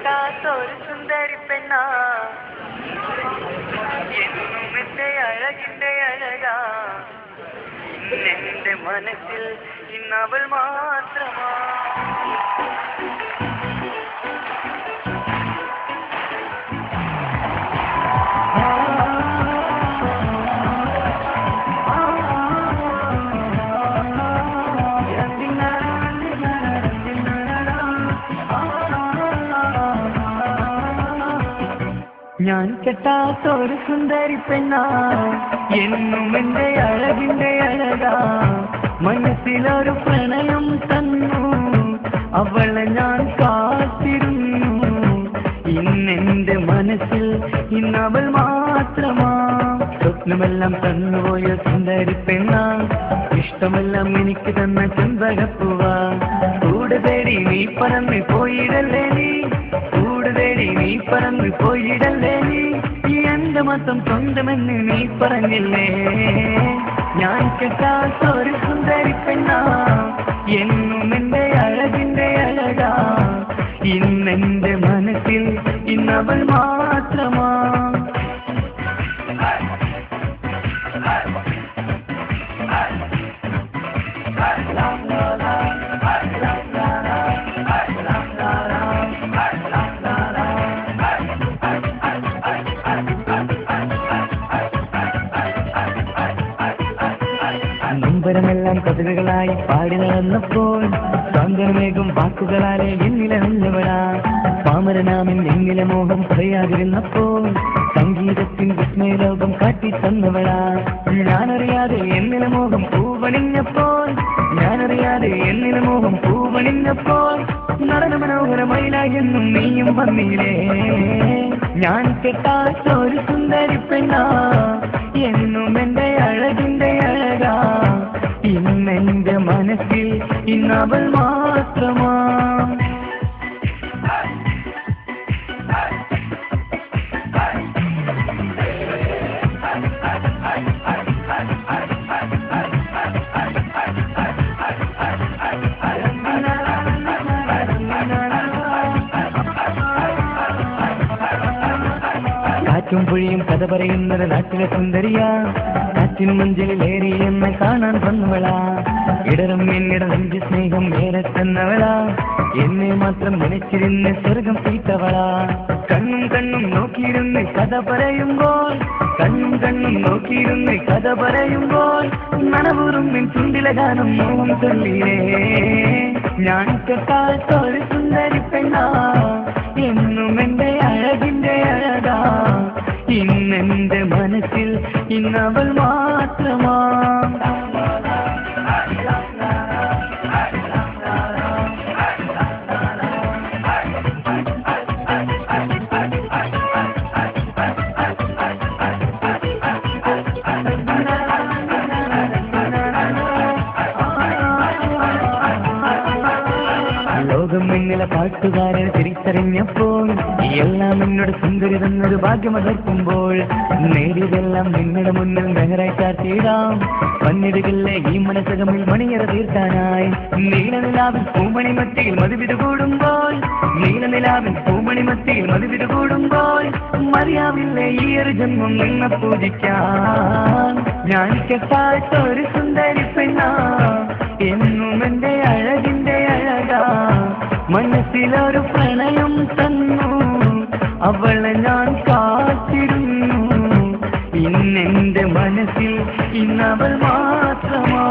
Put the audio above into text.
കെട്ടാത്തൊരു സുന്ദരി പെണ്ണാ എന്നും എന്റെ അഴകിന്റെ അഴകാ ഇന്നെന്റെ മനസ്സിൽ ഇന്നവൾ മാത്രമാ ഞാൻ കെട്ടാത്തൊരു സുന്ദരി പെണ്ണാ എന്നും എന്റെ അഴകിന്റെ അഴകാ മനസ്സിലൊരു പ്രണയം തന്നു അവളെ ഞാൻ കാത്തിരുന്നു ഇന്നെന്റെ മനസ്സിൽ ഇന്നവൾ മാത്രമാ സ്വപ്നമെല്ലാം തന്നുപോയ സുന്ദരി പെണ്ണാ ഇഷ്ടമെല്ലാം എനിക്ക് തന്ന ചെമ്പകപ്പൂവാ കൂടെ തേടി നീ പറന്ന് പോയിടല്ലേ നീ പറന്ന് പോയിടല്ലേ നീ എന്റെ മതം സ്വന്തമെന്ന് നീ പറഞ്ഞില്ലേ ഞാൻ കെട്ടാത്തൊരു സുന്ദരി പെണ്ണാ എന്നും എന്റെ അഴകിന്റെ അഴകാ ഇന്നെന്റെ മനസ്സിൽ ഇന്നവൾ മാത്രമാ നൊമ്പരമെല്ലാം കവിതകളായി പാടി നടന്നപ്പോൾ സാന്ത്വനമേകും വാക്കുകളാലെ എന്നിലവളാ പാമരനാമിൻ എന്നിലെ മോഹം പറയാതിരുന്നപ്പോൾ സംഗീതത്തിൻ വിസ്മയലോകം കാട്ടി തന്നവളാ ഞാനറിയാതെ എന്നിലെ മോഹം പൂവണിഞ്ഞപ്പോൾ നടന മനോഹരമയിലായെന്നും നീയും വന്നില്ലേ ഞാൻ കെട്ടാത്തൊരു സുന്ദരി പെണ്ണാ എന്നും എന്റെ അഴകിന്റെ അഴകാ ഇന്നെന്റെ മനസ്സിൽ ഇന്നവൾ മാത്രമാ കാറ്റും പുഴയും കഥ പറയുന്നത് നാട്ടിലെ സുന്ദരിയാ കാറ്റിൻ മഞ്ചലിലേറി എന്നെ കാണാൻ വന്നവളാ ഇടറും എന്നിട നെഞ്ച് സ്നേഹം ഏറെ തന്നവളാ എന്നെ മാത്രം നനച്ചിരുന്ന് സ്വർഗം തീറ്റവളാ കണ്ണും നോക്കിയിരുന്ന് കഥ പറയുമ്പോൾ നനവൂറും നിൻ ചുണ്ടിലെ ഗാനം മോഹം ചൊല്ലിയേ ഞാൻ കെട്ടാത്തൊരു സുന്ദരി പെണ്ണാ എന്നും എന്റെ അഴകിന്റെ അഴകാ ഇന്നെന്റെ മനസ്സിൽ ഇന്നവൾ മാത്രമാ ലോകം എന്നിലെ പാട്ടുകാരൻ തിരിച്ചറിഞ്ഞപ്പോൾ എല്ലാം എന്നോട് സുന്ദരി തന്നൊരു ഭാഗ്യമകർത്തുമ്പോൾ നേടിയതെല്ലാം നിങ്ങളുടെ മുന്നിൽ മെഹറായി ചാർത്തിയിടാം വന്നിടുകളിലെ ഈ മനസ്സകമിൽ മണിയറ തീർക്കാനായി നീലനിലാവിൽ പൂമണിമത്തിയിൽ മതിവിടുകൂടുമ്പോൾ മറിയാവില്ലേ ഈ ഒരു ജന്മം നിന്നെ പൂജിക്കാൻ ഞാൻ കെട്ടാത്തൊരു സുന്ദരി പെണ്ണാ എന്നും എന്റെ അഴകിന്റെ അഴകാ മനസ്സിലൊരു പ്രണയം തന്നു അവളെ ഞാൻ കാത്തിരുന്നു ഇന്നെന്റെ മനസ്സിൽ ഇന്നവൾ മാത്രമാ